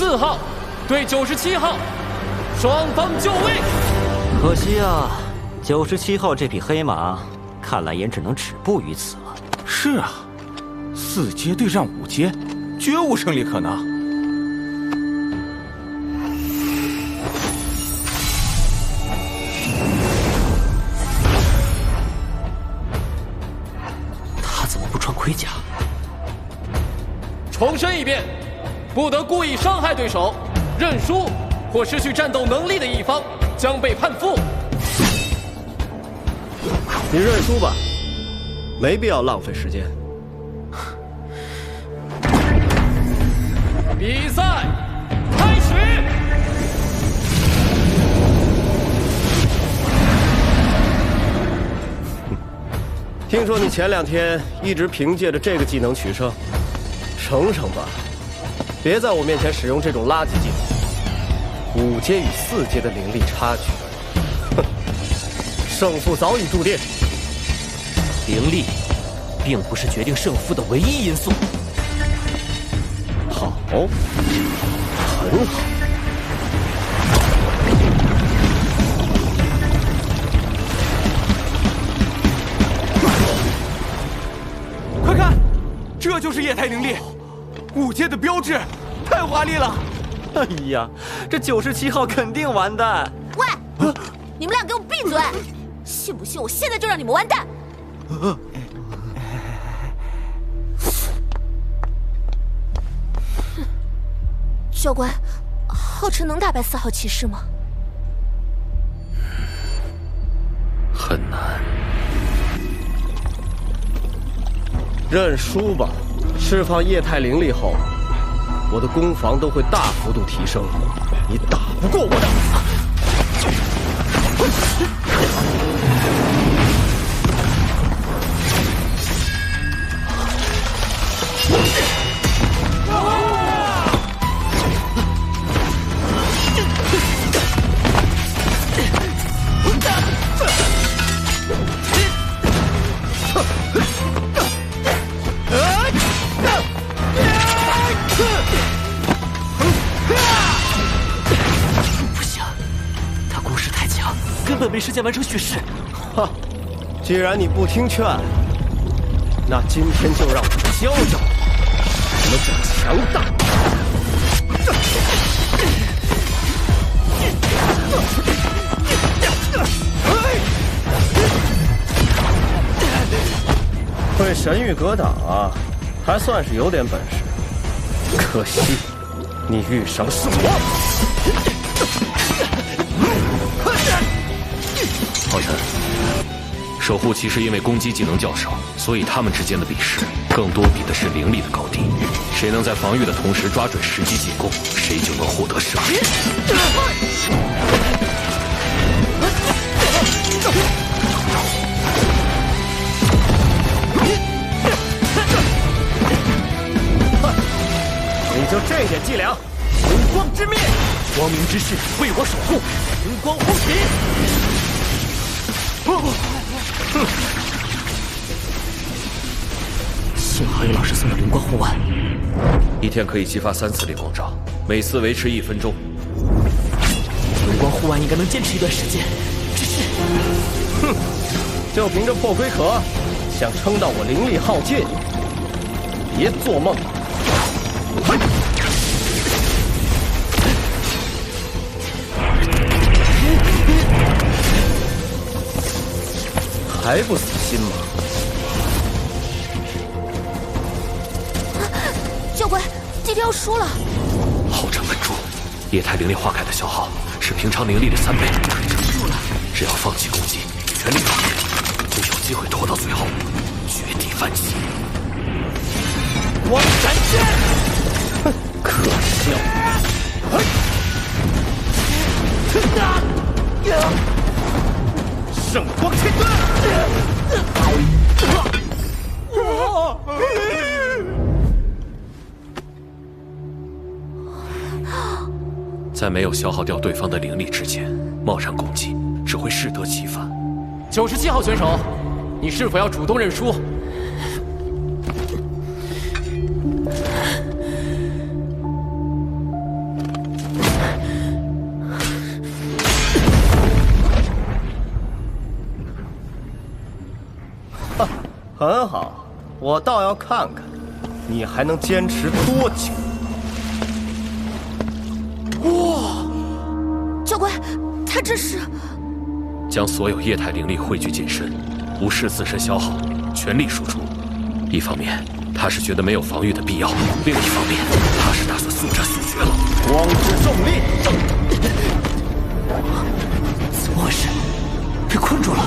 94号对97号，双方就位。可惜啊，97号这匹黑马，看来也只能止步于此了。是啊，4阶对战5阶，绝无胜利可能。他怎么不穿盔甲？重申一遍，不得故意伤害对手，认输或失去战斗能力的一方将被判负。你认输吧，没必要浪费时间。比赛开始。听说你前2天一直凭借着这个技能取胜，省省吧，别在我面前使用这种垃圾技能。5阶与4阶的灵力差距，哼，胜负早已注定。灵力，并不是决定胜负的唯一因素。好，很好。快看，这就是液态灵力，5阶的标志，太华丽了。哎呀，这97号肯定完蛋！喂，你们俩给我闭嘴！信不信我现在就让你们完蛋？教官，浩辰能打败4号骑士吗？很难。认输吧，释放液态灵力后，我的攻防都会大幅度提升，你打不过我的。不行，他攻势太强，根本没时间完成蓄势。哈，既然你不听劝，那今天就让我们教教什么叫强大。会神域格挡啊，还算是有点本事。可惜，你遇上是我。浩辰，守护骑士因为攻击技能较少，所以他们之间的比试更多比的是灵力的高低。谁能在防御的同时抓准时机进攻，谁就能获得胜利。你就这点伎俩？红光之灭，光明之士为我守护，红光轰起！幸好有老师送的灵光护腕。1天可以激发3次灵光罩，每次维持1分钟。灵光护腕应该能坚持一段时间，只是……哼，就凭这破龟壳，想撑到我灵力耗尽？别做梦！还不死心吗？教官，今天要输了。浩辰稳住，液态灵力化开的消耗是平常灵力的3倍。撑住了，只要放弃攻击，全力防御，就有机会拖到最后，绝地反击。光闪现！可笑！圣光切断！在没有消耗掉对方的灵力之前，贸然攻击只会适得其反。97号选手，你是否要主动认输？很好，我倒要看看，你还能坚持多久。哇！教官，他这是将所有液态灵力汇聚进身，无视自身消耗，全力输出。一方面，他是觉得没有防御的必要；另一方面，他是打算速战速决了。光之重力，怎么回事？被困住了！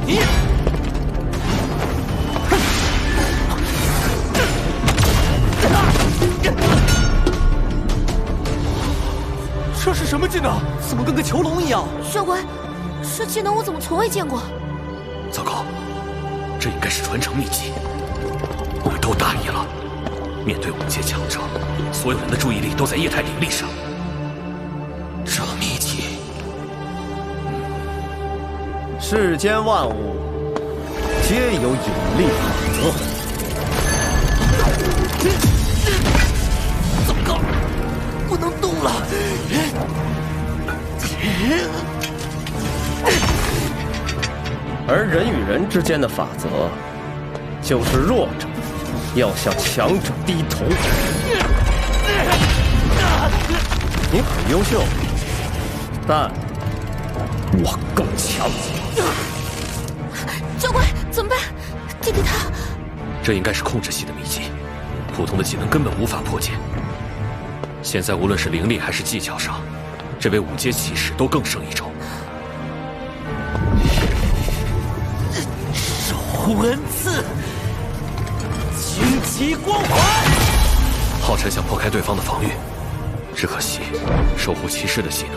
你，这是什么技能？怎么跟个囚笼一样？教官，这技能我怎么从未见过？糟糕，这应该是传承秘籍。我们都大意了。面对5阶强者，所有人的注意力都在液态灵力上。这秘籍，世间万物皆有引力法则。糟糕，不能动了！而人与人之间的法则，就是弱者要向强者低头。你很优秀，但我更强。教官，怎么办？弟弟他……这应该是控制系的秘籍，普通的技能根本无法破解。现在无论是灵力还是技巧上，这位5阶骑士都更胜一筹。守护恩赐，荆棘光环。浩辰想破开对方的防御，只可惜守护骑士的技能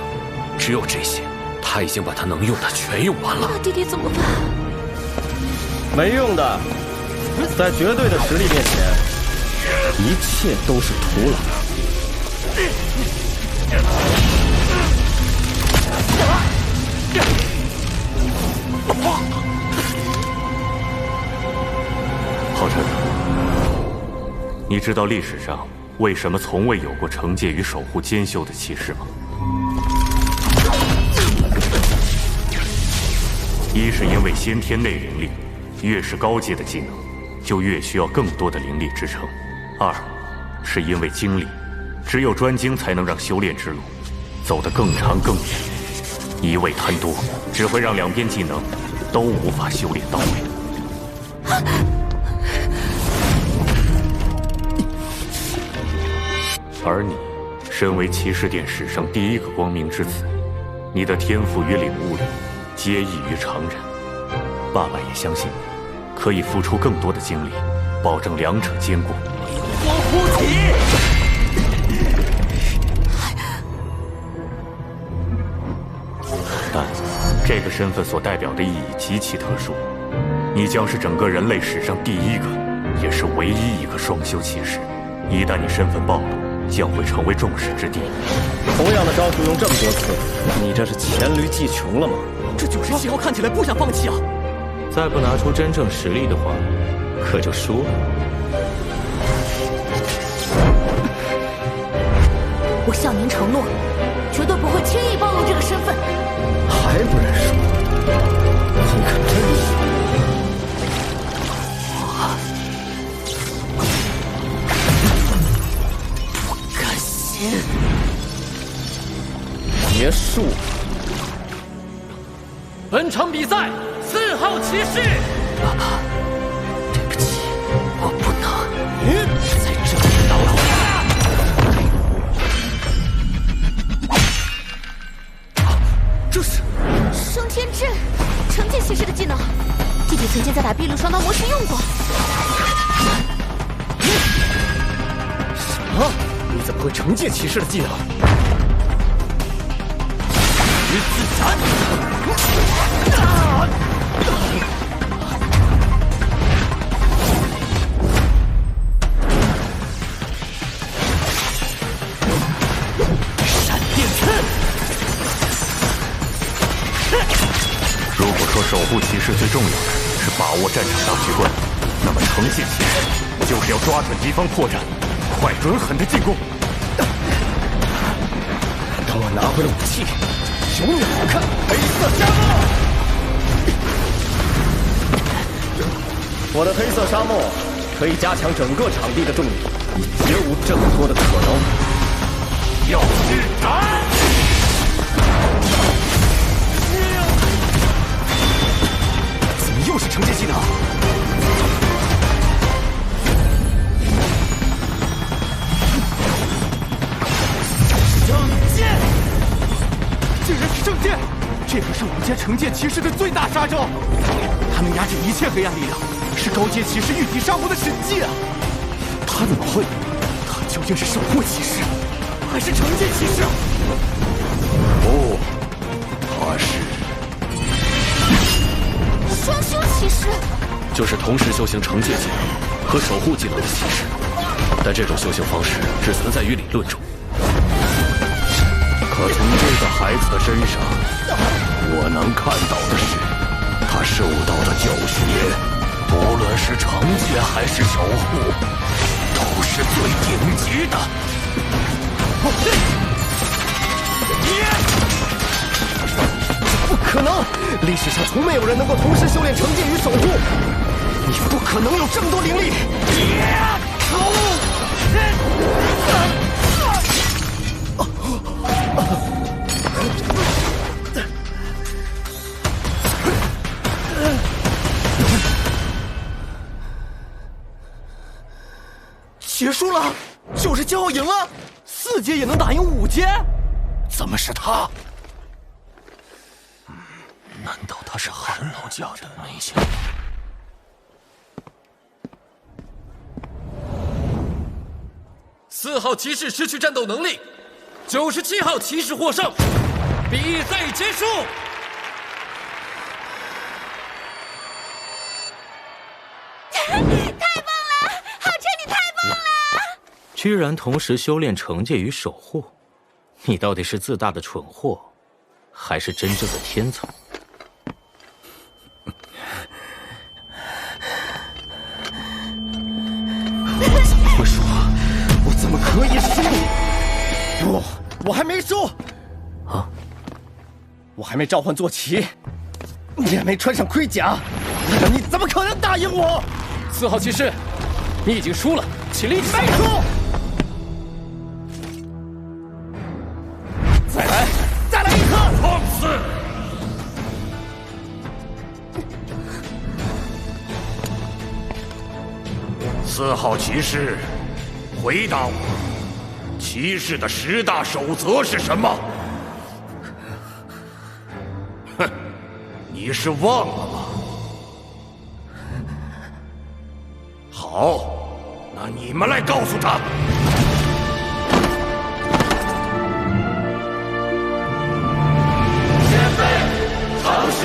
只有这些，他已经把他能用的全用完了。那弟弟怎么办？没用的，在绝对的实力面前，一切都是徒劳。浩辰，你知道历史上为什么从未有过惩戒与守护兼修的骑士吗？一是因为先天内灵力，越是高阶的技能，就越需要更多的灵力支撑；二是因为精力，只有专精才能让修炼之路走得更长更远。一味贪多，只会让两边技能都无法修炼到位。而你，身为骑士殿史上第一个光明之子，你的天赋与领悟力皆异于常人。爸爸也相信你，可以付出更多的精力，保证两者兼顾。光护体。但这个身份所代表的意义极其特殊，你将是整个人类史上第一个，也是唯一一个双修骑士。一旦你身份暴露，将会成为众矢之的。同样的招数用这么多次，你这是黔驴技穷了吗？这97号看起来不想放弃啊！再不拿出真正实力的话，可就输了。我向您承诺，绝对不会轻易暴露这个身份。还不认输？你可真是……不甘心！结束。本场比赛4号骑士。爸爸，对不起，我不能在这里捣乱。这是升天阵，惩戒骑士的技能，弟弟曾经在打碧绿双刀模时用过。什么？你怎么会惩戒骑士的技能？鱼自斩！闪电刺！如果说守护骑士最重要的是把握战场大局观，那么惩戒骑士就是要抓准敌方破绽，快准狠的进攻。等我拿回了武器，永远不看黑色沙漠。我的黑色沙漠可以加强整个场地的重力，绝无这么多的可能。要施展！怎么又是惩戒技能？圣剑，竟然是圣剑！这可是5阶惩戒骑士的最大杀招，它能压制一切黑暗力量，是高阶骑士御敌杀魔的神技啊！他怎么会？他究竟是守护骑士，还是惩戒骑士？不，他是双修骑士，就是同时修行惩戒技能和守护技能的骑士，但这种修行方式只存在于理论中。可从这个孩子的身上，我能看到的是，他受到的教学，无论是惩戒还是守护，都是最顶级的。不可能！历史上从没有人能够同时修炼惩戒与守护。你不可能有这么多灵力！结束了，97号赢了，4阶也能打赢5阶，怎么是他？难道他是寒老家的内向？ 4号骑士失去战斗能力，97号骑士获胜，比赛结束。太棒了，浩辰，你太棒了！居然同时修炼惩戒与守护，你到底是自大的蠢货，还是真正的天才？我说，我怎么可以输？不，我还没输。啊！我还没召唤坐骑，也没穿上盔甲，你怎么可能打赢我？4号骑士，你已经输了，请立即没输。再来，再来一次！放肆！4号骑士，回答我，骑士的10大守则是什么？哼，你是忘了吗？好，那你们来告诉他。谦卑、诚实、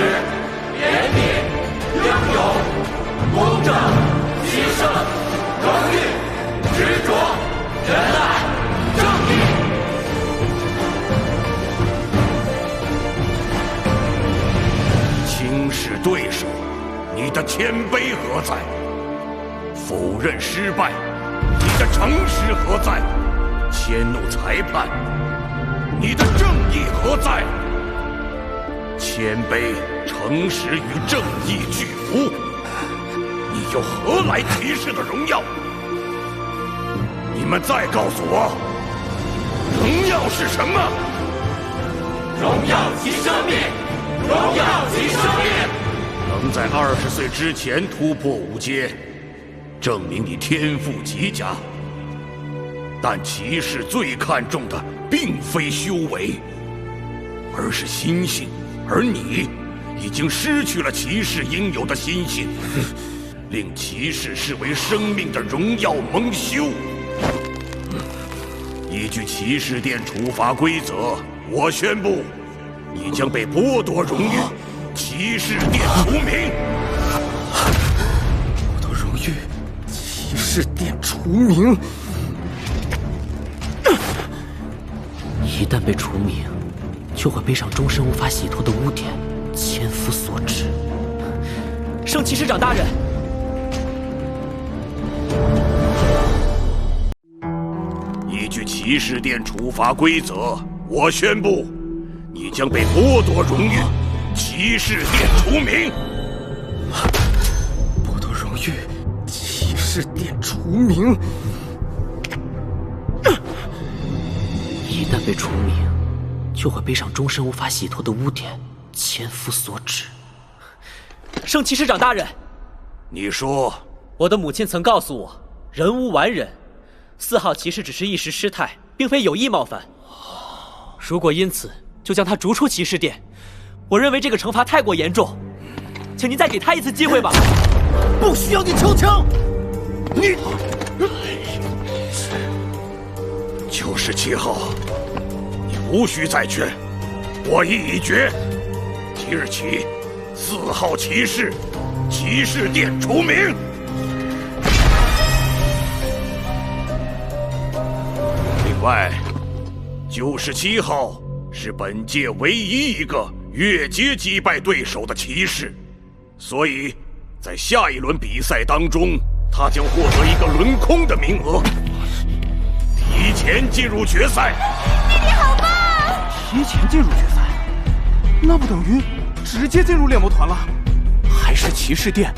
怜悯、英勇、公正、牺牲、荣誉、执着、仁爱、正义。轻视对手，你的谦卑何在？否认失败，你的诚实何在？迁怒裁判，你的正义何在？谦卑、诚实与正义俱无，你又何来骑士的荣耀？你们再告诉我，荣耀是什么？荣耀即生命，荣耀即生命。能在20岁之前突破5阶，证明你天赋极佳。但骑士最看重的并非修为，而是心性。而你已经失去了骑士应有的心性，令骑士视为生命的荣耀蒙羞。依据骑士殿处罚规则，我宣布，你将被剥夺荣誉，骑士殿除名。剥夺荣誉，骑士殿除名。一旦被除名，就会背上终身无法洗脱的污点，千夫所指。圣骑士长大人，依据骑士殿处罚规则，我宣布，你将被剥夺荣誉，骑士殿除名。剥夺荣誉，玉，骑士殿除名。一旦被除名，就会背上终身无法洗脱的污点，千夫所指。圣骑士长大人，你说，我的母亲曾告诉我，人无完人，4号骑士只是一时失态，并非有意冒犯。如果因此就将他逐出骑士殿，我认为这个惩罚太过严重，请您再给他一次机会吧。不需要你抽枪。你97号，你无需再劝，我意已决，即日起，4号骑士，骑士殿除名。另外，97号是本届唯一一个越阶击败对手的骑士，所以在下一轮比赛当中，他将获得一个轮空的名额，提前进入决赛。弟弟好棒！提前进入决赛，那不等于直接进入猎魔团了？还是骑士殿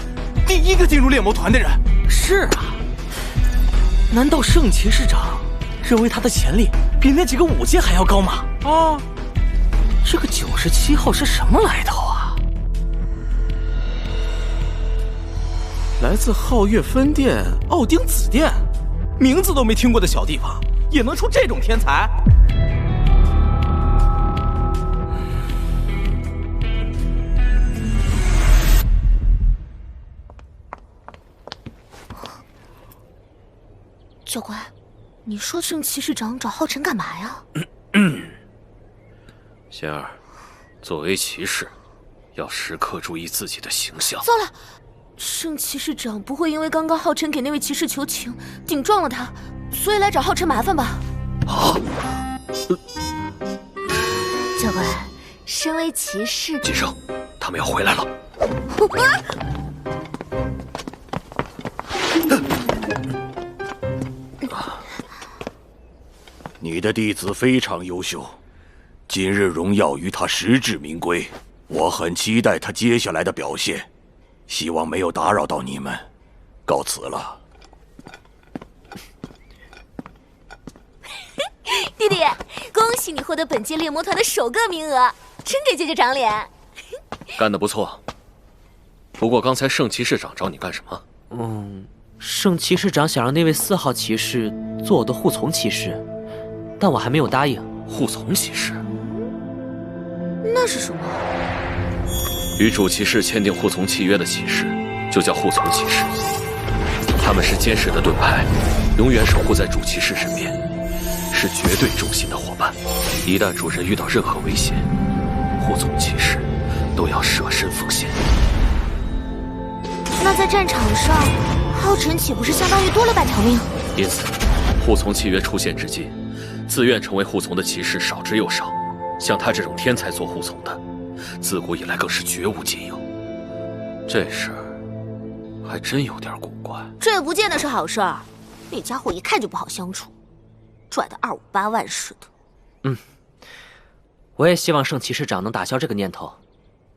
第一个进入猎魔团的人？是啊，难道圣骑士长认为他的潜力比那几个5阶还要高吗？啊，这个97号是什么来头啊？来自皓月分殿奥丁子殿，名字都没听过的小地方，也能出这种天才？教官，你说圣骑士长找浩辰干嘛呀？仙儿，作为骑士，要时刻注意自己的形象。糟了，圣骑士长不会因为刚刚浩辰给那位骑士求情，顶撞了他，所以来找浩辰麻烦吧？啊！教官，身为骑士，金生，他们要回来了。你的弟子非常优秀，今日荣耀于他实至名归。我很期待他接下来的表现，希望没有打扰到你们，告辞了。弟弟，恭喜你获得本届猎魔团的首个名额，真给姐姐长脸。干得不错。不过刚才圣骑士长找你干什么？圣骑士长想让那位4号骑士做我的护从骑士，但我还没有答应。护从骑士？那是什么？与主骑士签订护从契约的骑士，就叫护从骑士。他们是坚实的盾牌，永远守护在主骑士身边，是绝对忠心的伙伴。一旦主人遇到任何危险，护从骑士都要舍身奉献。那在战场上，浩辰岂不是相当于多了半条命？因此，护从契约出现至今，自愿成为护从的骑士少之又少。像他这种天才做护从的，自古以来更是绝无仅有。这事儿还真有点古怪。这也不见得是好事儿。那家伙一看就不好相处，拽得258万似的。我也希望圣骑士长能打消这个念头，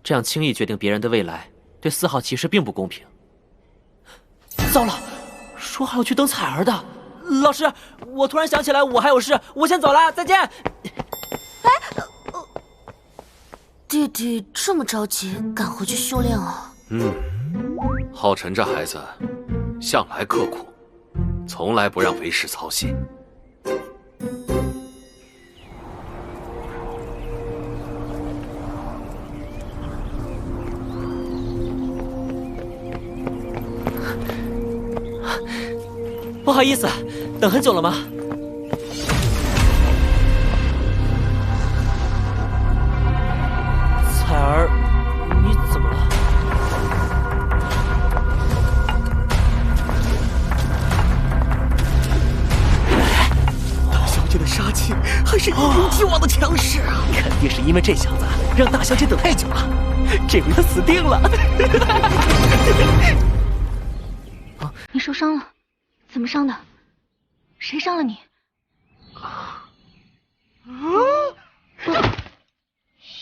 这样轻易决定别人的未来，对4号骑士并不公平。糟了，说好要去登彩儿的。老师，我突然想起来我还有事，我先走了，再见。弟弟这么着急赶回去修炼啊？浩辰这孩子向来刻苦，从来不让为师操心。不好意思，等很久了吗？彩儿，你怎么了？大小姐的杀气还是一如既往的强势啊！肯定是因为这小子让大小姐等太久了，这回她死定了。你受伤了？怎么伤的？谁伤了你？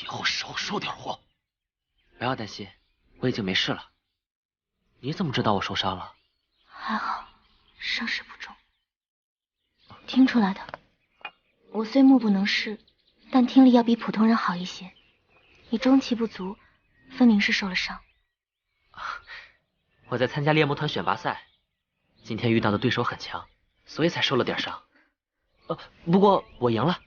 以后少说点话。不要担心，我已经没事了。你怎么知道我受伤了？还好，伤势不重。听出来的。我虽目不能视，但听力要比普通人好一些。你中气不足，分明是受了伤。我在参加猎魔团选拔赛，今天遇到的对手很强，所以才受了点伤。不过我赢了。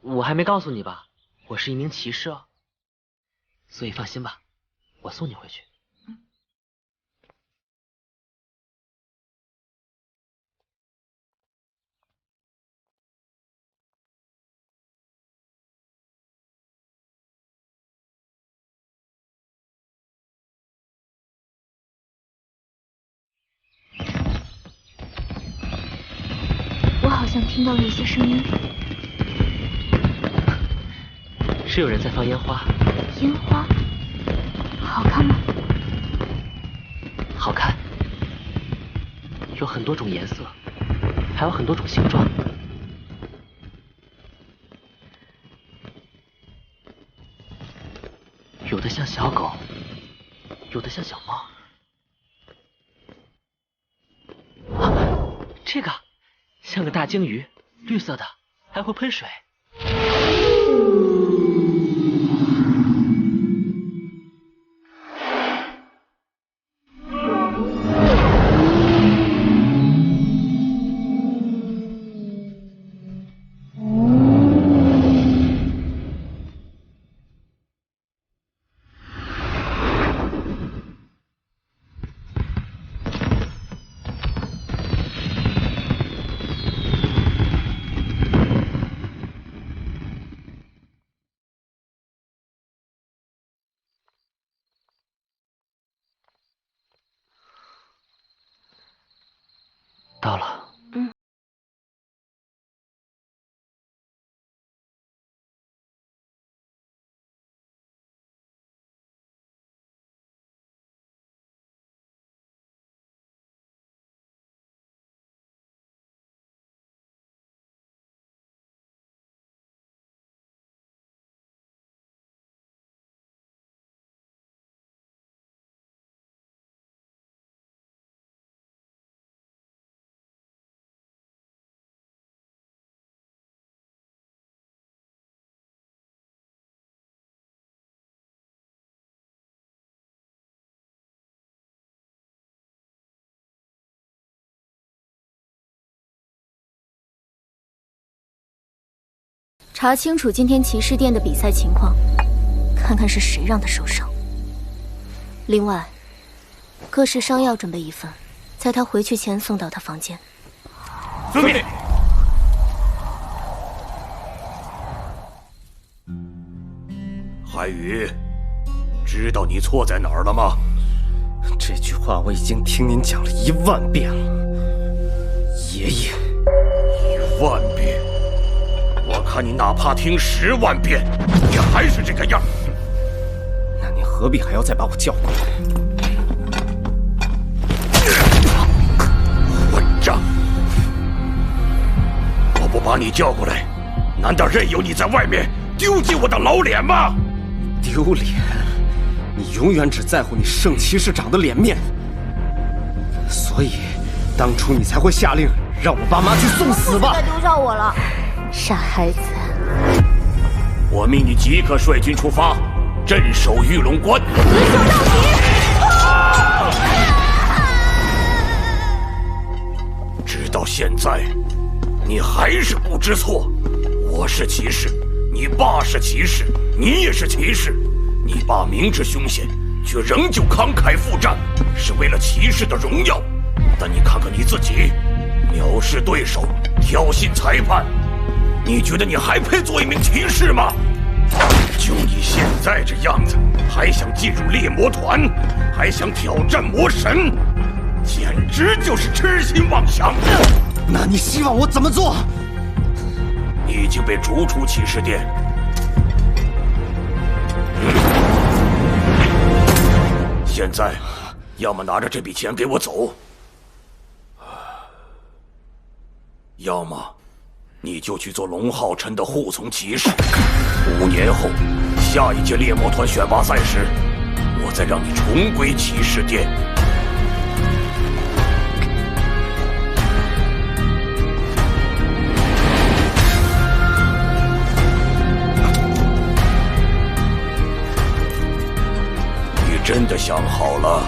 我还没告诉你吧，我是一名骑士哦，所以放心吧，我送你回去。我好像听到了一些声音。是有人在放烟花。烟花好看吗？好看，有很多种颜色，还有很多种形状。有的像小狗，有的像小猫。这个像个大鲸鱼，绿色的，还会喷水。到了。查清楚今天骑士殿的比赛情况，看看是谁让他受伤。另外，各式伤药准备一份，在他回去前送到他房间。遵命。韩宇，知道你错在哪儿了吗？这句话我已经听您讲了1万遍了，爷爷。1万遍？我看你哪怕听10万遍，你还是这个样。那您何必还要再把我叫过来？混账！我不把你叫过来，难道任由你在外面丢尽我的老脸吗？丢脸？你永远只在乎你圣骑士长的脸面，所以当初你才会下令让我爸妈去送死吧？再丢下我了，傻孩子！我命你即刻率军出发，镇守玉龙关。死守到底！直到现在，你还是不知错。我是骑士，你爸是骑士，你也是骑士。你爸明知凶险，却仍旧慷慨赴战，是为了骑士的荣耀。但你看看你自己，藐视对手，挑衅裁判，你觉得你还配做一名骑士吗？就你现在这样子，还想进入猎魔团，还想挑战魔神，简直就是痴心妄想。那你希望我怎么做？你已经被逐出骑士殿。现在，要么拿着这笔钱给我走，要么你就去做龙浩辰的护从骑士。5年后，下一届猎魔团选拔赛时，我再让你重归骑士殿。你真的想好了？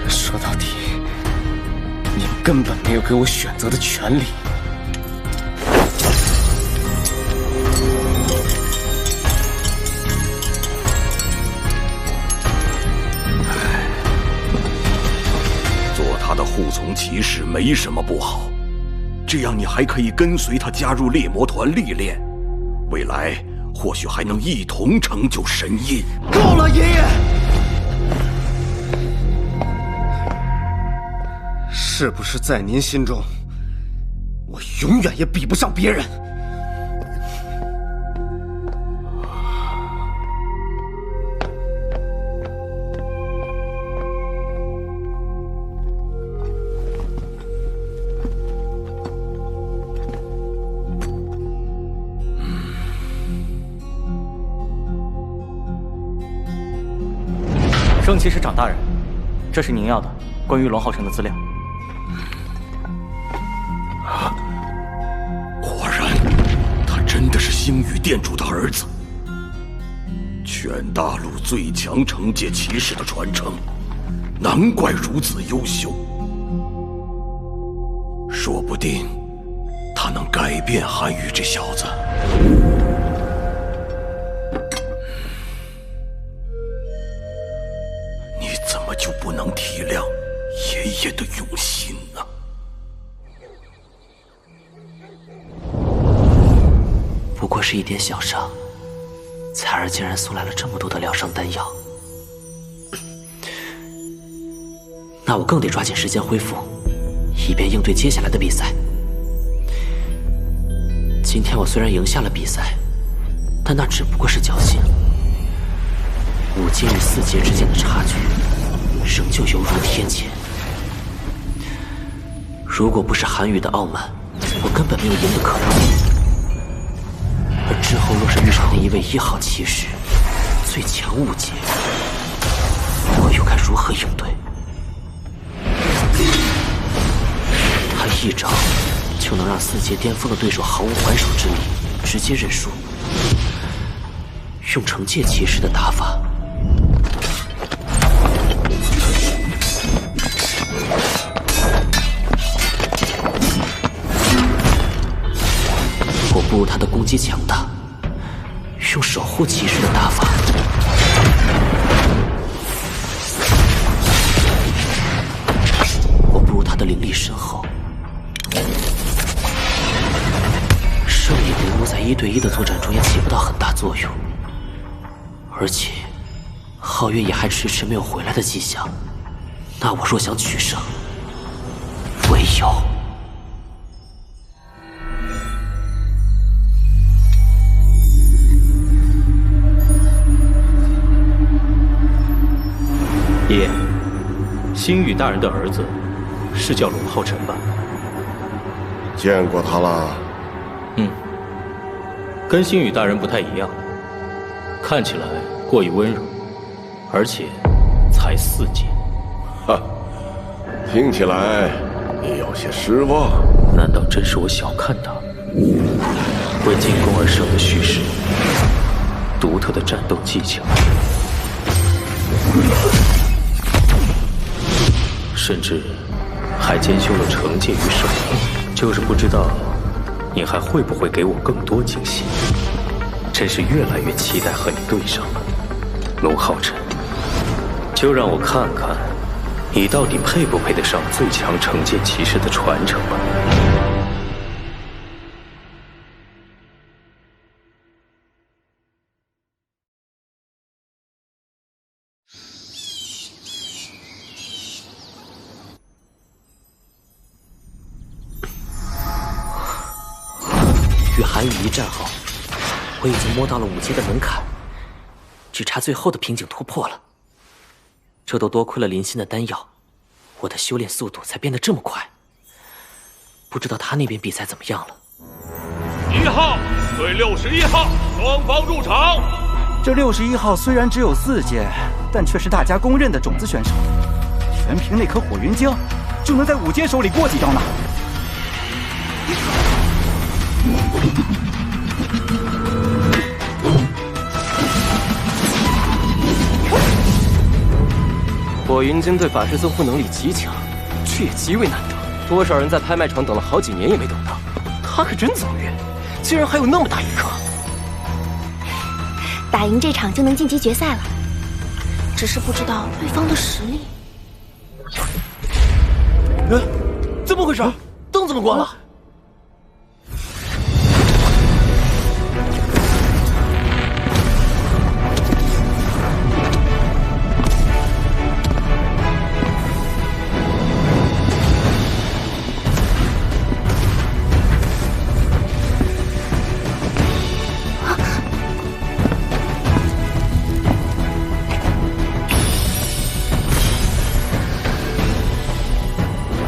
说到底，你们根本没有给我选择的权利。他的护从骑士没什么不好，这样你还可以跟随他加入猎魔团历练，未来或许还能一同成就神印。够了，爷爷！是不是在您心中，我永远也比不上别人？圣骑士长大人，这是您要的关于龙浩辰的资料。果然，他真的是星宇殿主的儿子。全大陆最强惩戒骑士的传承，难怪如此优秀。说不定，他能改变韩宇这小子。怎么就不能体谅爷爷的用心呢？不过是一点小伤，彩儿竟然送来了这么多的疗伤丹药，那我更得抓紧时间恢复，以便应对接下来的比赛。今天我虽然赢下了比赛，但那只不过是侥幸。5阶与4阶之间的差距，仍旧犹如天堑。如果不是韩宇的傲慢，我根本没有赢的可能。而之后若是遇上那一位1号骑士，最强5阶，我又该如何应对？他一招就能让4阶巅峰的对手毫无还手之力，直接认输。用惩戒骑士的打法，我不如他的攻击强大，用守护骑士的打法，我不如他的灵力深厚。圣影灵物在1对1的作战中也起不到很大作用，而且皓月也还迟迟没有回来的迹象。那我若想取胜，唯有……爷，星宇大人的儿子是叫龙浩辰吧？见过他了。跟星宇大人不太一样，看起来过于温柔，而且才4阶。哈，听起来你有些失望。难道真是我小看他？为进攻而生的虚实，独特的战斗技巧，甚至还兼修了惩戒与守护，就是不知道你还会不会给我更多惊喜？真是越来越期待和你对上了，龙浩辰。就让我看看，你到底配不配得上最强惩戒骑士的传承吧。与韩宇一战后，我已经摸到了5阶的门槛，只差最后的瓶颈突破了。这都多亏了林欣的丹药，我的修炼速度才变得这么快。不知道他那边比赛怎么样了。1号对61号，双方入场。这61号虽然只有4阶，但却是大家公认的种子选手，全凭那颗火云晶，就能在5阶手里过几招呢。火云晶对法师增幅能力极强，却也极为难得。多少人在拍卖场等了好几年也没等到，他可真走运，竟然还有那么大一颗。打赢这场就能晋级决赛了，只是不知道对方的实力。怎么回事？灯怎么关了？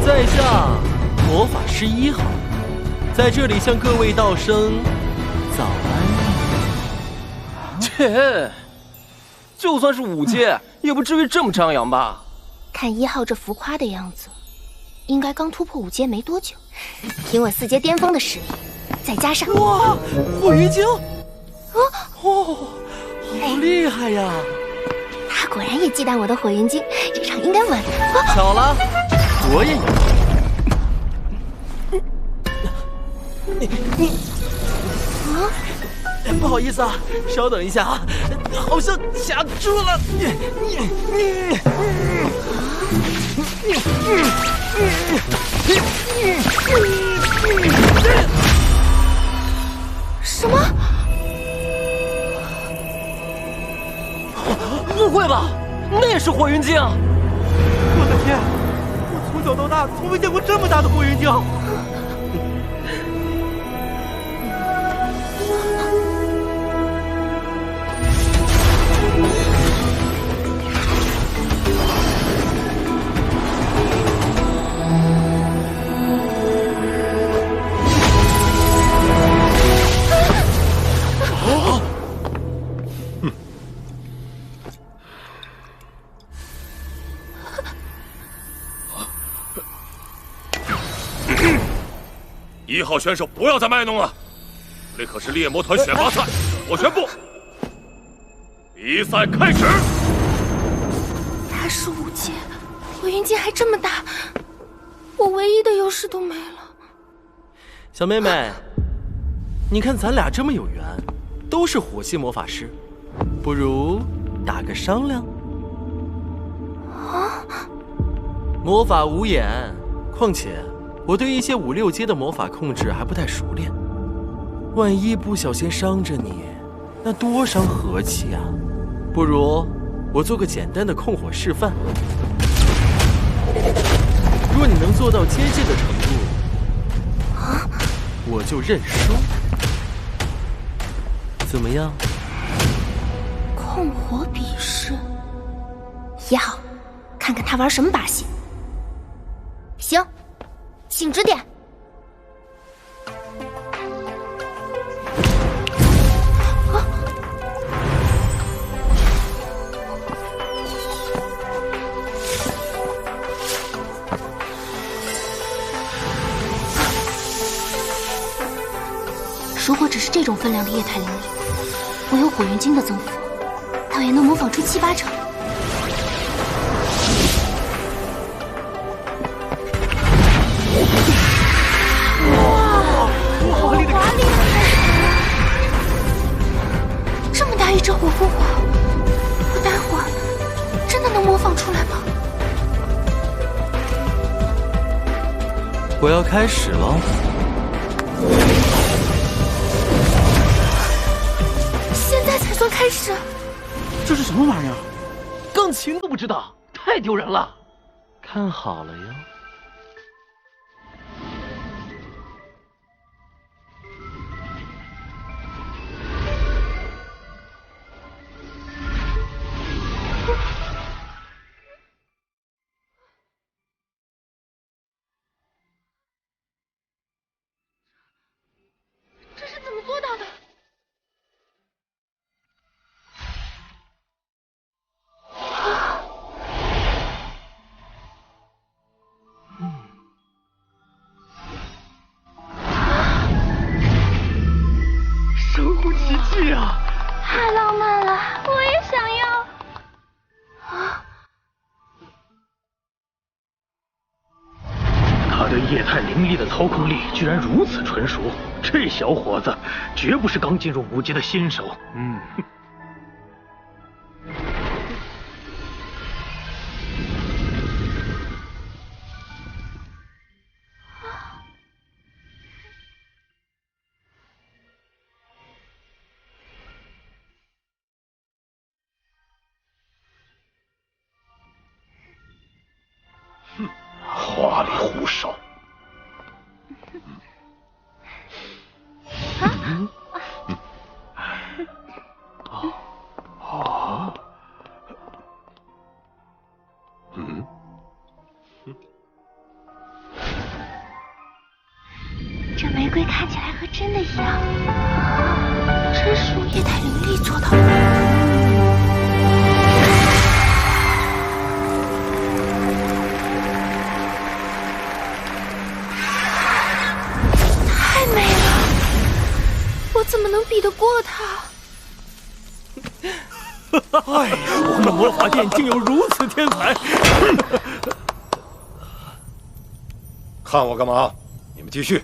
在下魔法师1号，在这里向各位道声早安。切，就算是5阶，也不至于这么张扬吧？看1号这浮夸的样子，应该刚突破5阶没多久。凭我4阶巅峰的实力，再加上哇，火云晶！哦，好厉害呀！他果然也忌惮我的火云晶，这场应该稳。巧了，我也有。不好意思啊，稍等一下啊，好像卡住了。什么？不会吧？那也是火云晶！我的天，我从小到大从未见过这么大的火云晶。1号选手不要再卖弄了，这可是猎魔团选拔赛，我宣布，比赛开始。他是5阶，火云晶还这么大，我唯一的优势都没了。小妹妹，你看咱俩这么有缘，都是火系魔法师，不如打个商量？啊！魔法无眼，况且我对一些5、6阶的魔法控制还不太熟练，万一不小心伤着你，那多伤和气啊！不如我做个简单的控火示范，若你能做到接近的程度，我就认输。怎么样？控火比试，1号，看看他玩什么把戏。行，请指点。如果只是这种分量的液态灵力，我有火云晶的增幅，倒也能模仿出7、8成。好厉害！这么大一只火凤凰，我待会儿真的能模仿出来吗？我要开始了。现在才算开始？这是什么玩意儿？钢琴都不知道，太丢人了！看好了哟。啊！太浪漫了，我也想要。啊！他对液态灵力的操控力居然如此纯熟，这小伙子绝不是刚进入5级的新手。花里胡哨。这玫瑰看起来和真的一样，真是用液态灵力做到的。我怎么能比得过他？哎呀，我们魔法店竟有如此天才！看我干嘛？你们继续。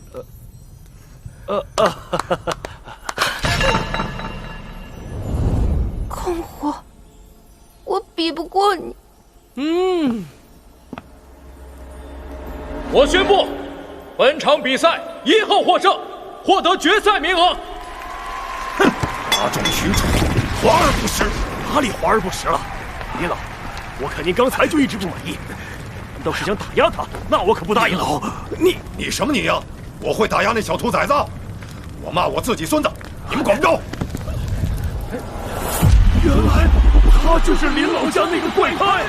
空火，我比不过你。我宣布，本场比赛1号获胜，获得决赛名额。大众取宠，华而不实。哪里华而不实了？李老，我看您刚才就一直不满意，难道是想打压他？那我可不答应了。你什么你呀？我会打压那小兔崽子？我骂我自己孙子，你们管不着。原来他就是林老家那个怪胎。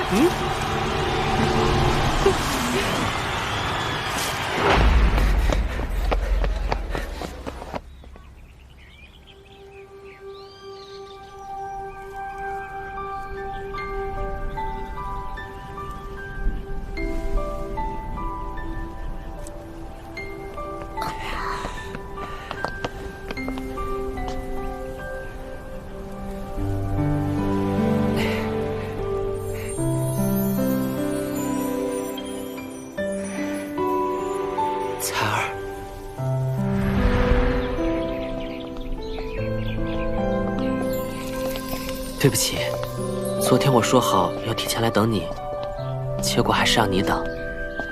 彩儿，对不起，昨天我说好要提前来等你，结果还是让你等。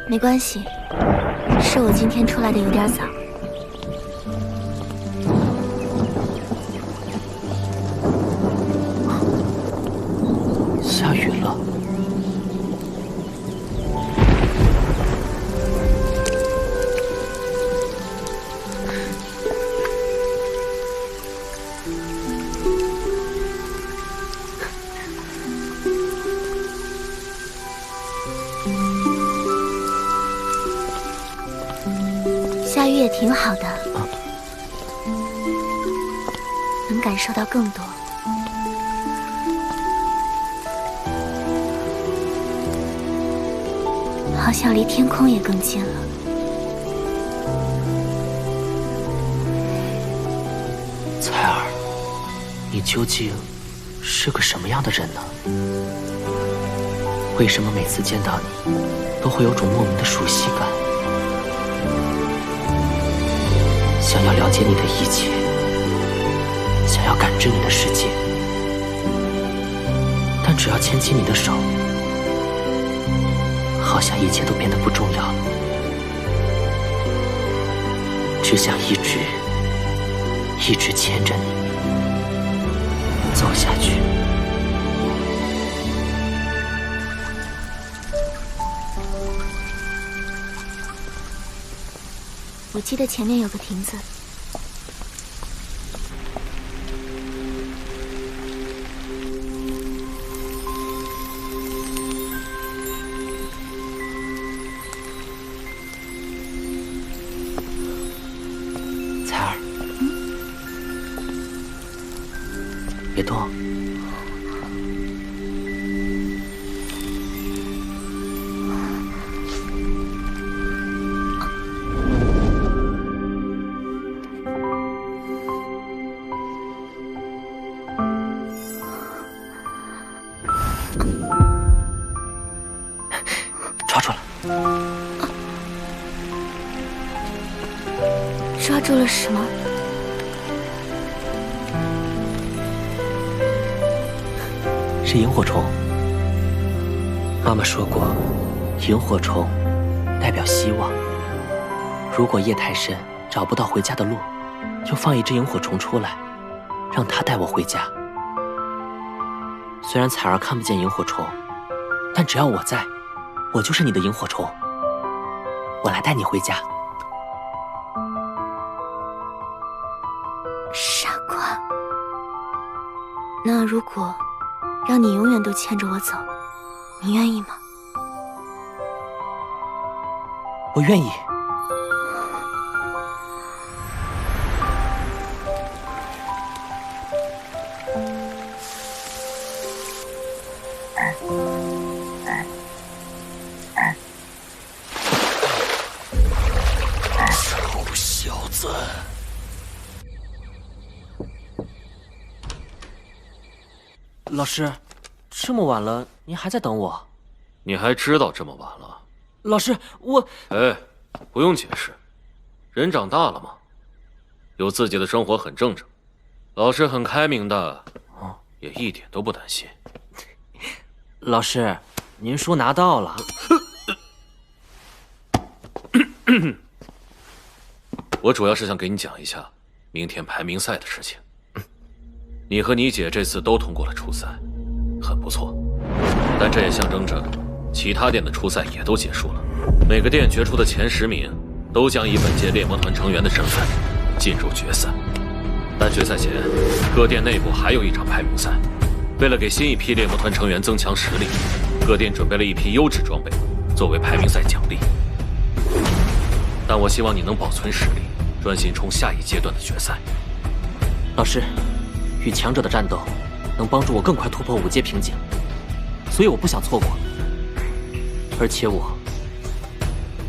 没关系，是我今天出来的有点早。下雨了。下雨也挺好的，能感受到更多。好像离天空也更近了。彩儿，你究竟是个什么样的人呢？为什么每次见到你，都会有种莫名的熟悉感？想要了解你的一切，想要感知你的世界，但只要牵起你的手，好像一切都变得不重要了，只想一直牵着你走下去。我记得前面有个亭子。彩儿，别动。住了什么？是萤火虫。妈妈说过，萤火虫代表希望。如果夜太深，找不到回家的路，就放一只萤火虫出来，让它带我回家。虽然彩儿看不见萤火虫，但只要我在，我就是你的萤火虫。我来带你回家。傻瓜。那如果让你永远都牵着我走，你愿意吗？我愿意。臭小子！老师，这么晚了，您还在等我？你还知道这么晚了？老师，我……哎，不用解释，人长大了嘛，有自己的生活很正常。老师很开明的，也一点都不担心。老师，您书拿到了。我主要是想给你讲一下明天排名赛的事情。你和你姐这次都通过了初赛，很不错。但这也象征着其他店的初赛也都结束了。每个店决出的前10名都将以本届猎魔团成员的身份进入决赛。但决赛前，各店内部还有一场排名赛。为了给新一批猎魔团成员增强实力，各店准备了一批优质装备作为排名赛奖励。但我希望你能保存实力，专心冲下一阶段的决赛。老师，与强者的战斗能帮助我更快突破5阶瓶颈，所以我不想错过。而且我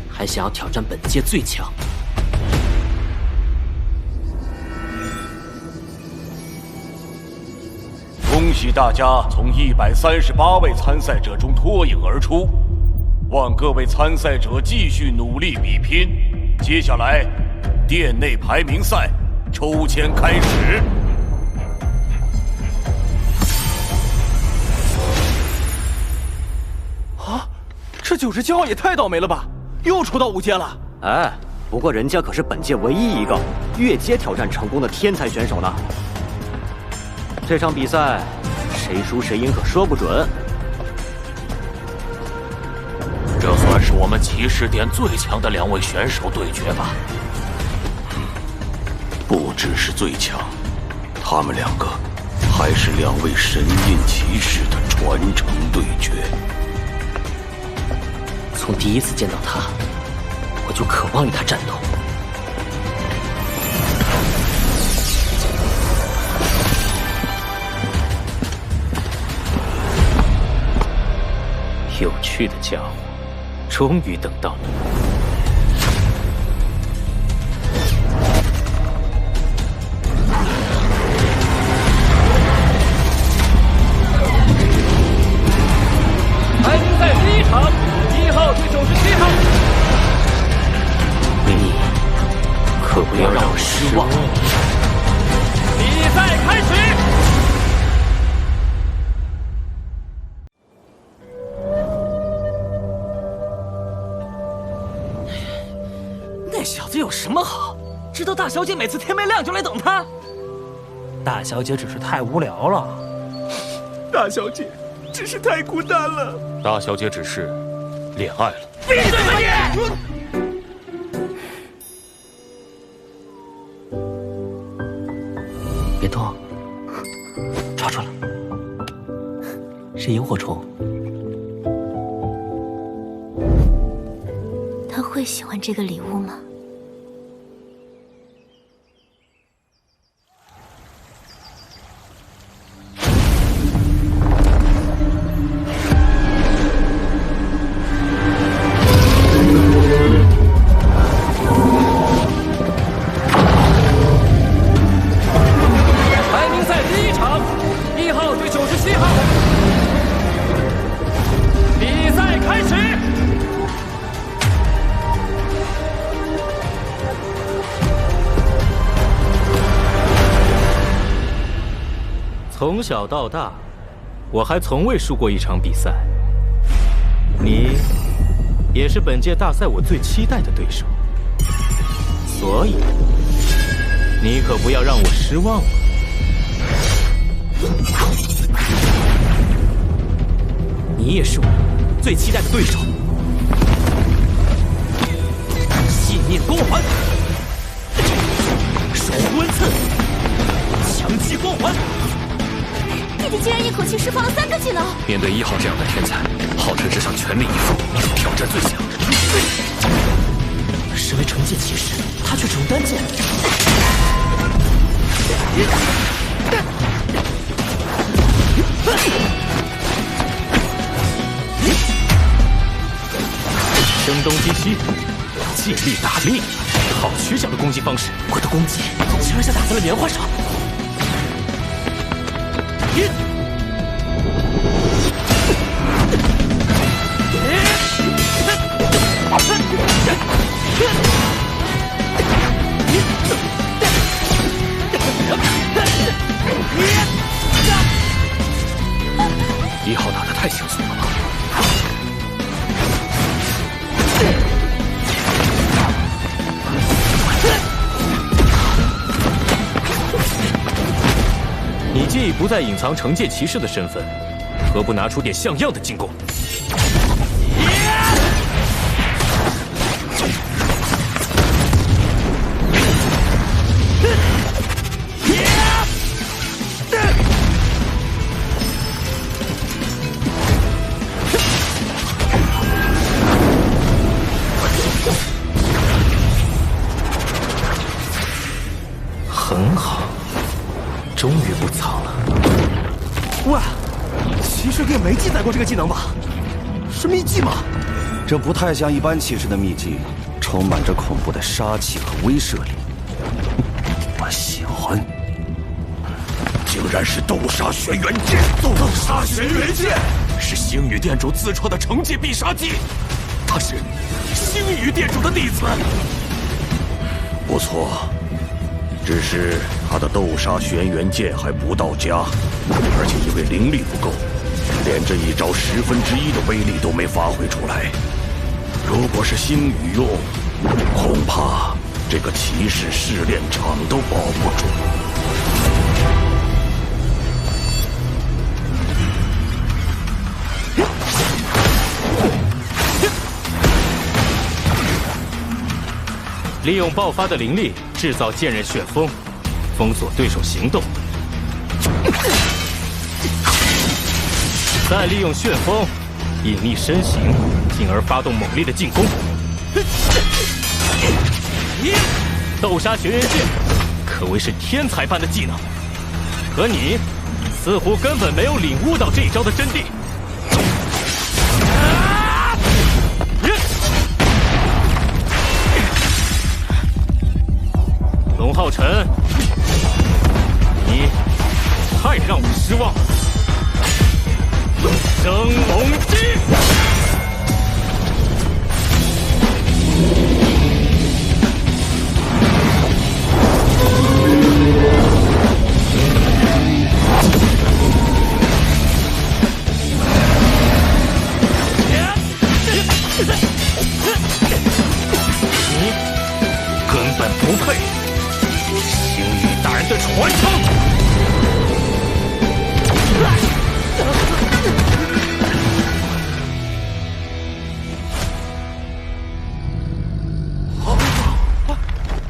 还想要挑战本届最强。恭喜大家从138位参赛者中脱颖而出，望各位参赛者继续努力比拼。接下来，店内排名赛抽签开始。啊，这97号也太倒霉了吧，又抽到5阶了。哎，不过人家可是本届唯一一个越阶挑战成功的天才选手呢。这场比赛谁输谁赢可说不准。这算是我们骑士店最强的2位选手对决吧？不只是最强，他们2个还是2位神印骑士的传承对决。从第一次见到他，我就渴望与他战斗。有趣的家伙，终于等到你。排名赛第1场，1号对97号。你可不要让我失望。比赛开始。那小子有什么好？知道大小姐每次天没亮就来等他。大小姐只是太无聊了。大小姐只是太孤单了。大小姐只是恋爱了。闭嘴吧你！别动，抓住了，是萤火虫。他会喜欢这个礼物吗？排名赛第1场，1号对97号。比赛开始。从小到大，我还从未输过一场比赛。你也是本届大赛我最期待的对手，所以你可不要让我失望了。你也是我最期待的对手。信念光环，守护恩赐，强击光环。弟弟竟然一口气释放了3个技能。面对1号这样的天才，浩辰只想全力以赴，挑战最强。身为惩戒骑士，他却只用单剑。声东击西，借力打力，好曲角的攻击方式。我的攻击竟然像打在了棉花上。1号打得太轻松了吧？你既已不再隐藏惩戒骑士的身份，何不拿出点像样的进攻？很好，终于不藏了。喂，骑士殿没记载过这个技能吧？是秘技吗？这不太像一般骑士的秘技，充满着恐怖的杀气和威慑力。我喜欢。竟然是斗杀轩辕剑！斗杀轩辕剑是星宇殿主自创的惩戒必杀技，他是星宇殿主的弟子。不错。只是他的斗杀轩辕剑还不到家，而且因为灵力不够，连这一招1/10的威力都没发挥出来。如果是星宇用，恐怕这个骑士试炼场都保不住。利用爆发的灵力制造剑刃旋风，封锁对手行动，再利用旋风隐匿身形，进而发动猛烈的进攻。斗杀轩辕剑可谓是天才般的技能，可你似乎根本没有领悟到这一招的真谛。龙浩辰，你太让我失望了。升龙击！你根本不配星宇大人的传承。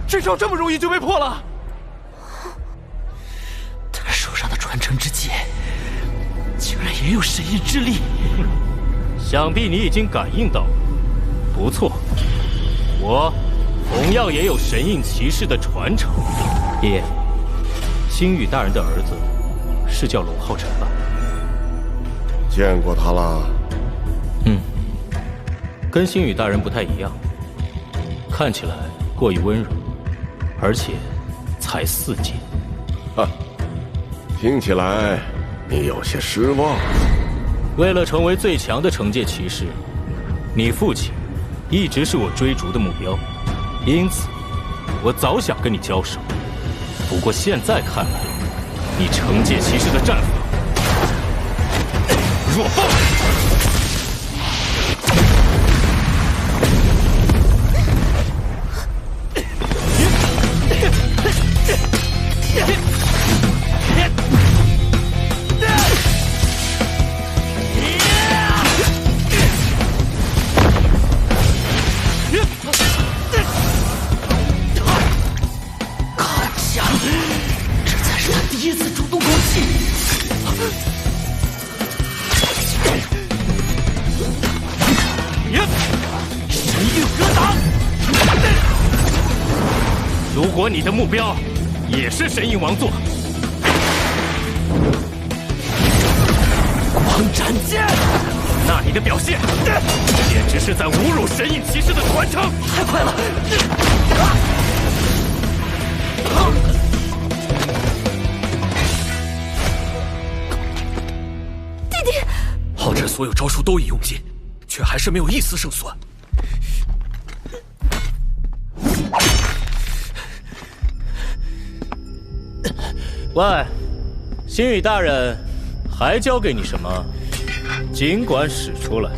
这招这么容易就被破了？他手上的传承之剑，竟然也有神印之力。想必你已经感应到了，不错，我同样也有神印骑士的传承。爷，星宇大人的儿子是叫龙浩辰吧？见过他了。跟星宇大人不太一样，看起来过于温柔，而且才4阶。听起来你有些失望。为了成为最强的惩戒骑士，你父亲一直是我追逐的目标，因此我早想跟你交手。不过现在看来，你惩戒骑士的战法。若风。 如果你的目标也是神印王座，光斩剑，那你的表现简直是在侮辱神印骑士的传承！太快了！弟弟，浩辰所有招数都已用尽，却还是没有一丝胜算。 喂，星宇大人，还交给你什么？尽管使出来。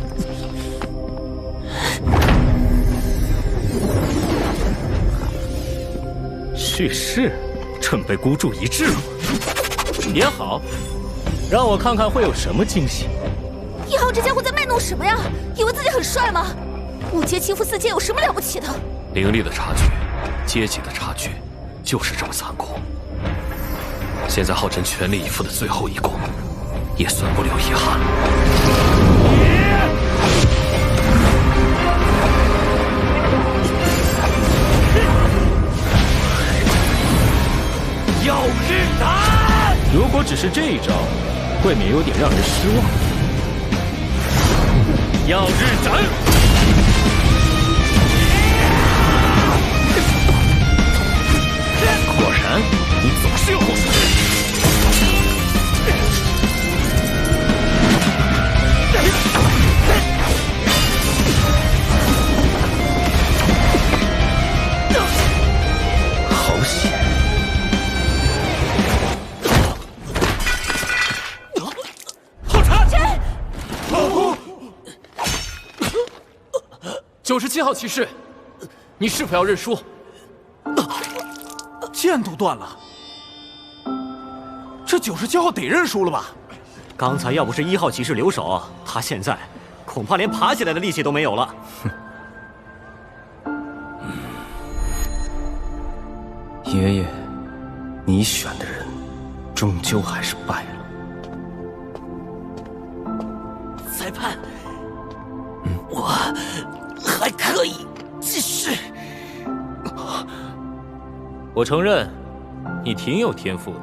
去世，准备孤注一掷了吗？也好，让我看看会有什么惊喜。1号这家伙在卖弄什么呀？以为自己很帅吗？5阶欺负4阶有什么了不起的？灵力的差距，阶级的差距，就是这么残酷。 现在浩辰全力以赴的最后一攻，也算不留遗憾。耀日斩！如果只是这一招，未免有点让人失望。耀日斩！果然，你总是有后手。 好险！浩辰！97号骑士，你是否要认输？剑都断了，这97号得认输了吧？ 刚才要不是1号骑士留守，他现在恐怕连爬起来的力气都没有了。爷爷，你选的人终究还是败了。裁判，我还可以继续。我承认，你挺有天赋的，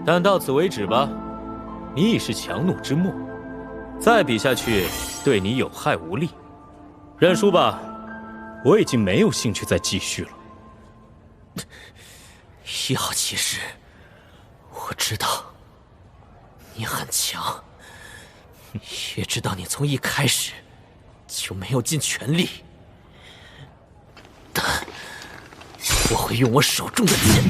但到此为止吧。 你已是强弩之末，再比下去对你有害无利。认输吧，我已经没有兴趣再继续了。1号骑士，我知道你很强，也知道你从一开始就没有尽全力，但我会用我手中的剑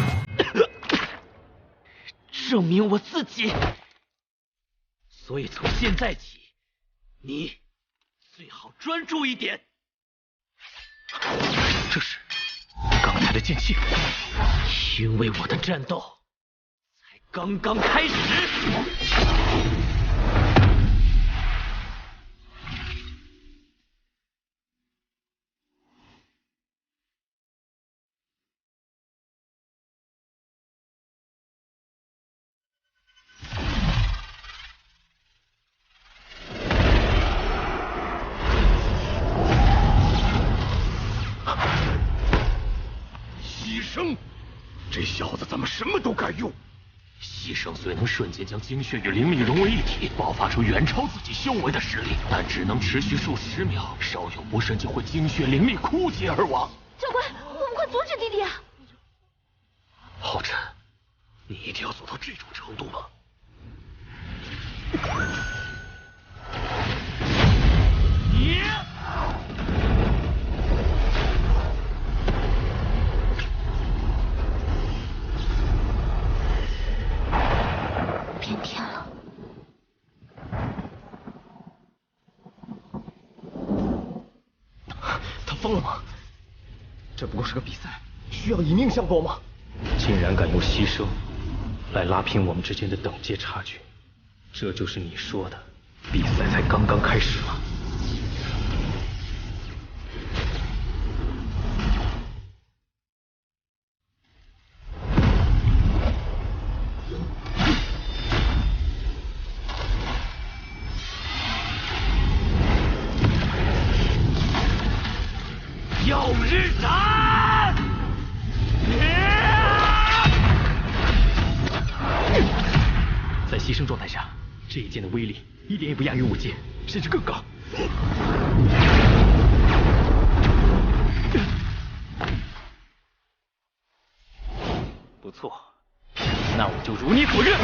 证明我自己。 所以从现在起，你最好专注一点。这是刚才的剑气，因为我的战斗才刚刚开始。这小子怎么什么都敢用？牺牲虽能瞬间将精血与灵力融为一体，爆发出远超自己修为的实力，但只能持续数十秒，稍有不慎就会精血灵力枯竭而亡。教官，我们快阻止弟弟啊！浩辰，你一定要做到这种程度吗？疯了吗？这不过是个比赛，需要以命相搏吗？竟然敢用牺牲来拉平我们之间的等阶差距，这就是你说的比赛才刚刚开始吗？耀日斩！在牺牲状态下，这一剑的威力一点也不亚于我剑，甚至更高。不错，那我就如你所愿。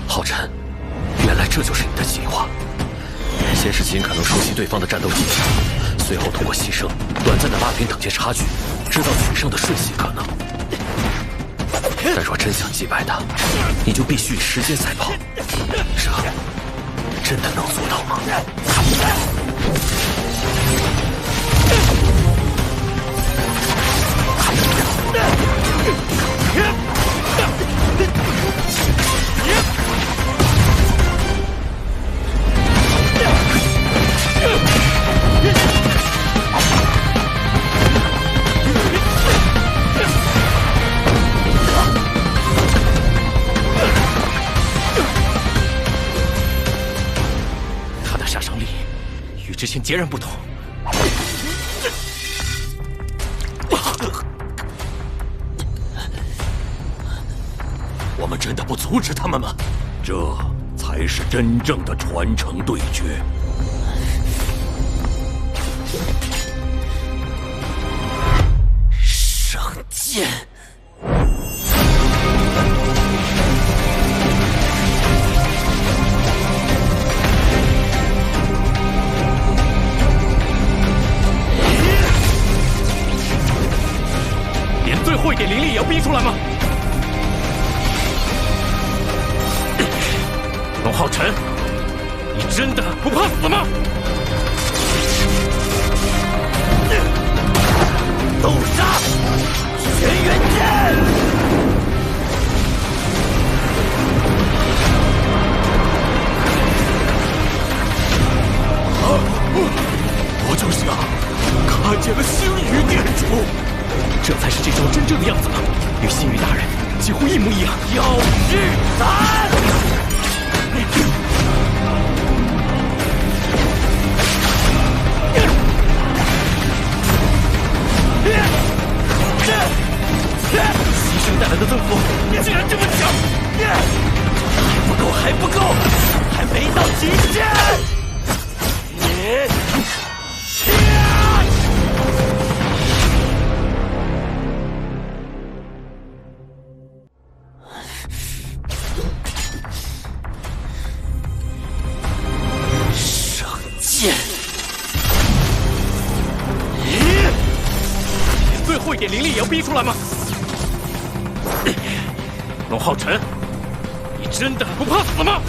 浩辰，原来这就是你的计划。先是尽可能熟悉对方的战斗技巧，随后通过牺牲短暂的拉平等阶差距，制造取胜的瞬息可能。但若真想击败他，你就必须以时间赛跑，这真的能做到吗？他的杀伤力与之前截然不同。我们真的不阻止他们吗？这才是真正的传承对决。上剑！连最后一点灵力也要逼出来吗？龙浩辰，你真的不怕死吗？斗杀轩辕剑！我就想看见了星宇店主，这才是这招真正的样子吗？与星宇大人几乎一模一样。耀日斩！牺牲带来的增幅竟然这么强！还不够，还不够，还没到极限！上剑！连最后一点灵力也要逼出来吗？龙浩辰，你真的不怕死吗？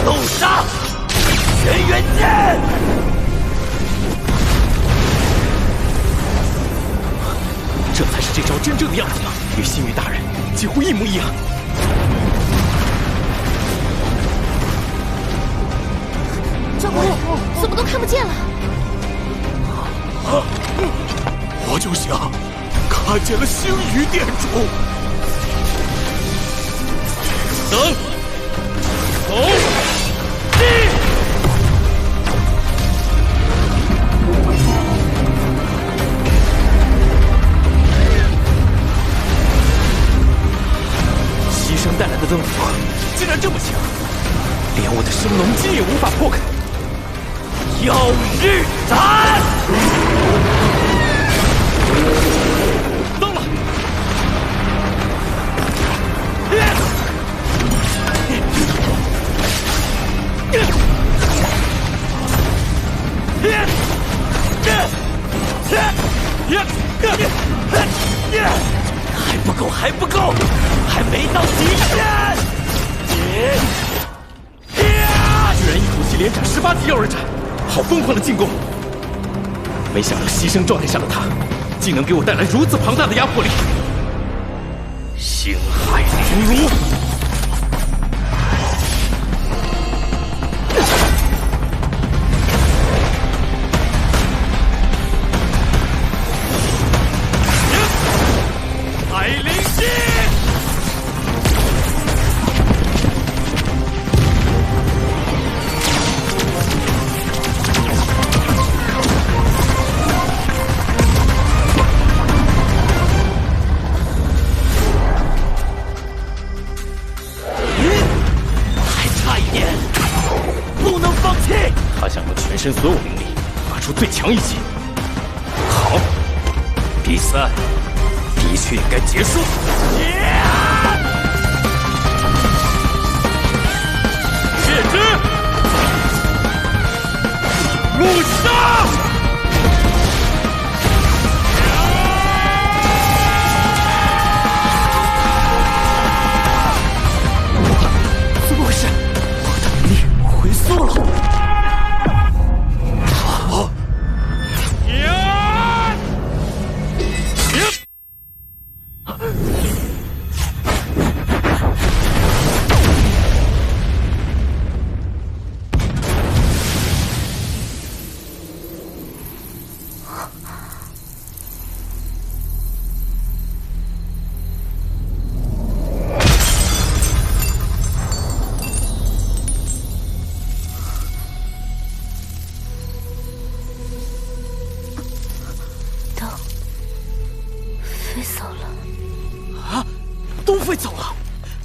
斗杀轩辕剑！这才是这招真正的样子吗？与星宇大人几乎一模一样。教官，怎么都看不见了？我就想看见了星宇店主。等，走，击！灯符竟然这么强，连我的升龙筋也无法破开。耀日斩！到了！还不够，还不够，还没到极限！居然一口气连斩18级耀日斩，好疯狂的进攻！没想到牺牲状态下的他，竟能给我带来如此庞大的压迫力。星海灵炉。海灵犀！全身所有灵力，发出最强一击。好，比赛的确应该结束。血之怒杀！怎么回事？我的灵力回缩了。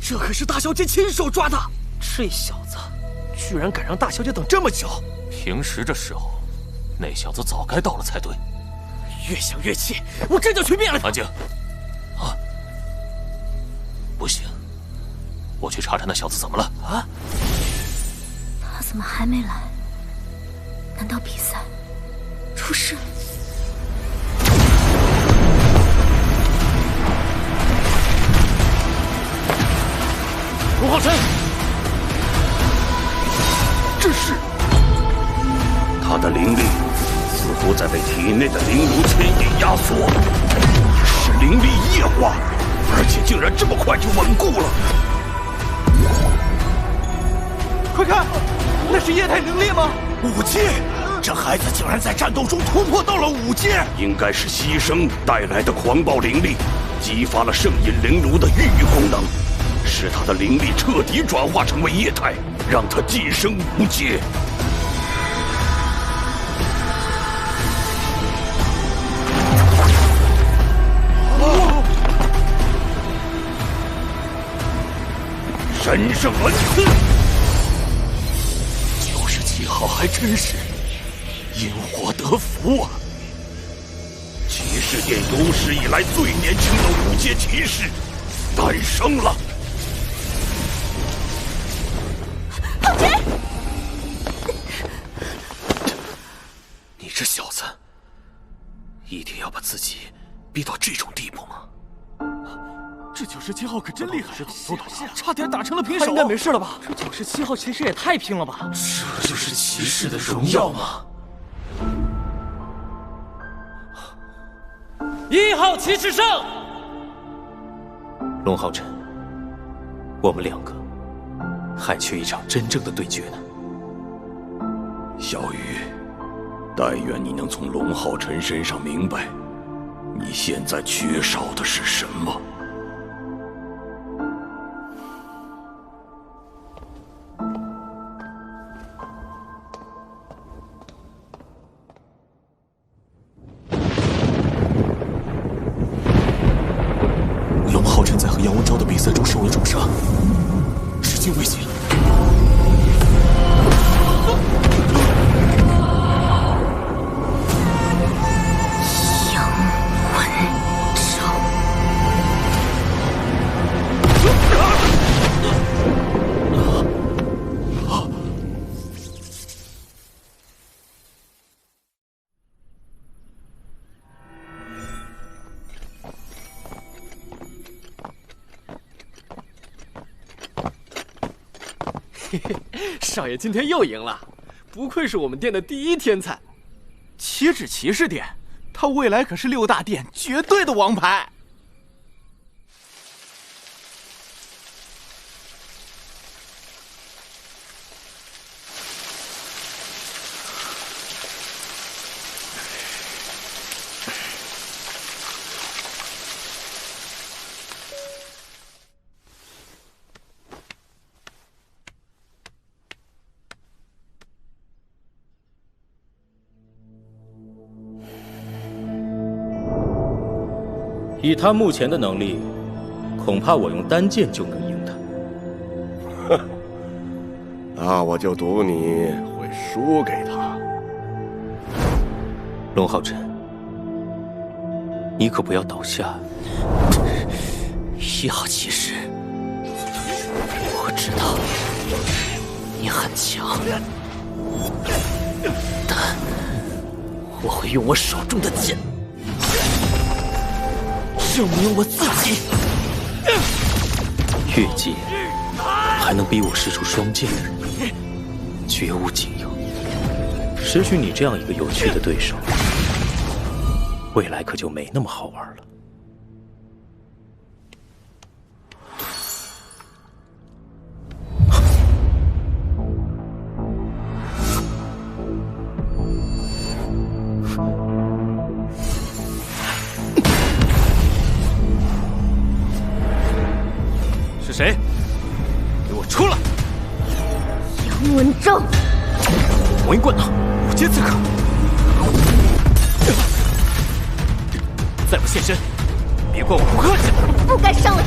这可是大小姐亲手抓的，这小子居然敢让大小姐等这么久。平时这时候，那小子早该到了才对。越想越气，我这就去灭了他！安静！啊！不行，我去查查那小子怎么了。啊？他怎么还没来？难道比赛出事了？龙浩辰，这是他的灵力似乎在被体内的灵炉牵引压缩，是灵力液化，而且竟然这么快就稳固了。快看，那是液态灵力吗？5阶，这孩子竟然在战斗中突破到了5阶，应该是牺牲带来的狂暴灵力，激发了圣隐灵炉的孕育功能。使他的灵力彻底转化成为液态，让他晋升5阶。神圣恩赐，97号还真是因祸得福啊！骑士殿有史以来最年轻的5阶骑士诞生了。你这小子，一定要把自己逼到这种地步吗？这97号可真厉害，差点打成了平手。应该没事了吧？这97号骑士也太拼了吧！这就是骑士的荣耀吗？1号骑士胜！龙浩辰，我们2个还缺一场真正的对决呢。小雨，但愿你能从龙浩辰身上明白，你现在缺少的是什么。龙浩辰在和杨文昭的比赛中受了重伤，心为许。杨文昭。嘿嘿，少爷今天又赢了，不愧是我们店的第一天才。岂止骑士店，他未来可是6大店绝对的王牌。以他目前的能力，恐怕我用单剑就能赢他。哼，那我就赌你会输给他。龙浩辰，你可不要倒下。1号骑士，我知道你很强，但我会用我手中的剑证明我自己。越界还能逼我使出双剑的人，绝无仅有。失去你这样一个有趣的对手，未来可就没那么好玩了。谁？给我出来！杨文昭，魔音贯脑，5阶刺客，再不现身，别怪我不客气了。不该伤了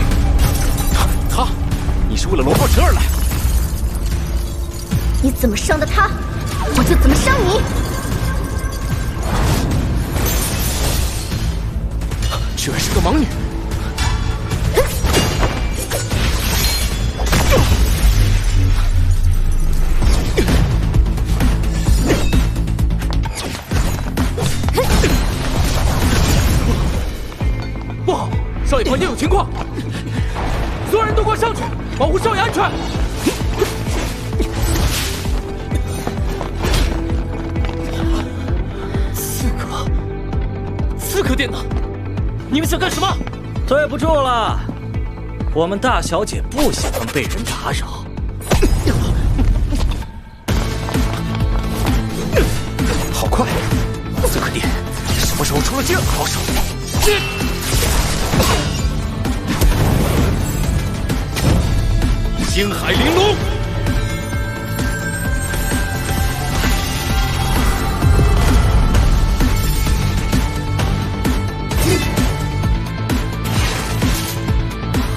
他，你是为了龙浩辰而来。你怎么伤的他，我就怎么伤你。居然是个盲女！不好，少爷房间有情况，所有人都给我上去，保护少爷安全。刺客店呢？你们想干什么？对不住了，我们大小姐不喜欢被人打扰。好快，刺客店什么时候出了这样的好手？星海玲珑。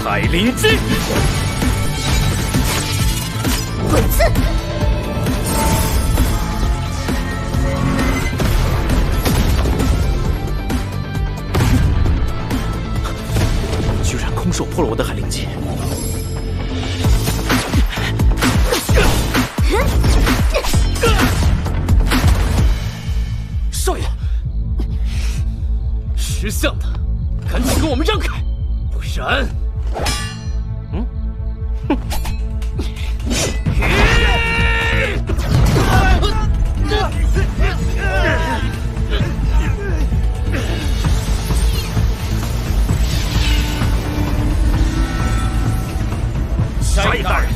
海灵姬，鬼刺，居然空手破了我的海灵姬！少爷，识相的，赶紧给我们让开，不然……少爷大人，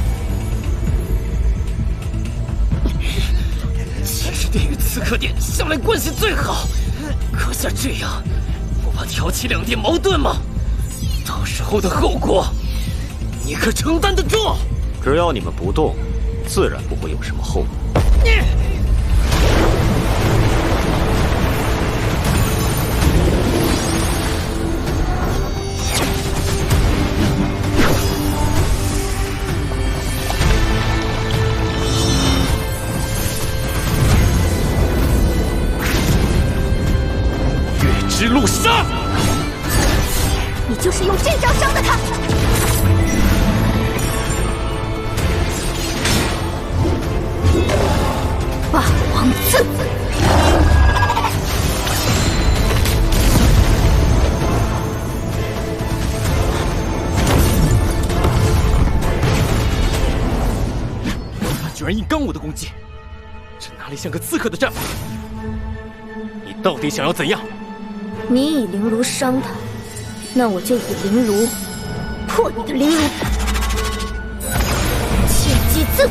骑士店与刺客店向来关系最好，可像这样，不怕挑起两店矛盾吗？到时候的后果，你可承担得住？只要你们不动，自然不会有什么后果。你就是用这招伤的他。霸王刺。他居然硬刚我的攻击，这哪里像个刺客的战法？你到底想要怎样？你以灵炉伤他，那我就以灵炉破你的灵炉。切机刺。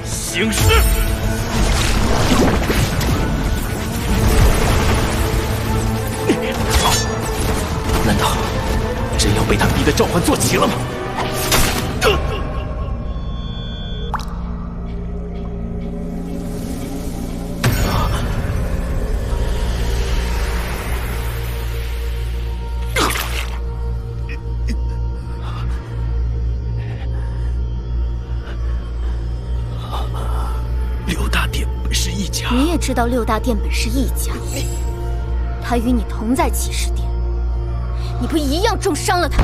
行事！难道真要被他逼得召唤坐骑了吗？你也知道六大殿本是一家，他与你同在骑士殿，你不一样重伤了他？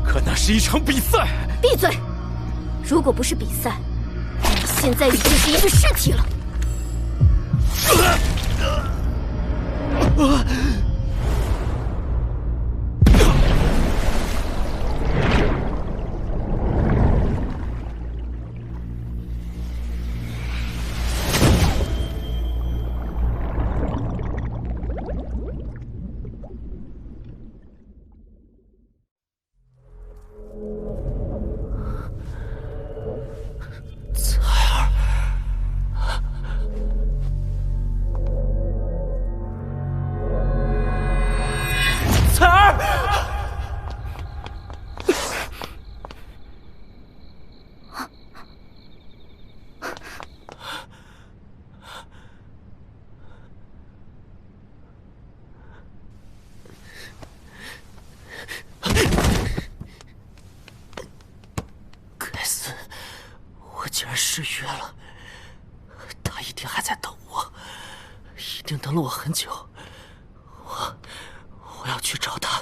可那是一场比赛！闭嘴！如果不是比赛，你现在已经是一具尸体了。竟然失约了，他一定还在等我，一定等了我很久。我要去找他。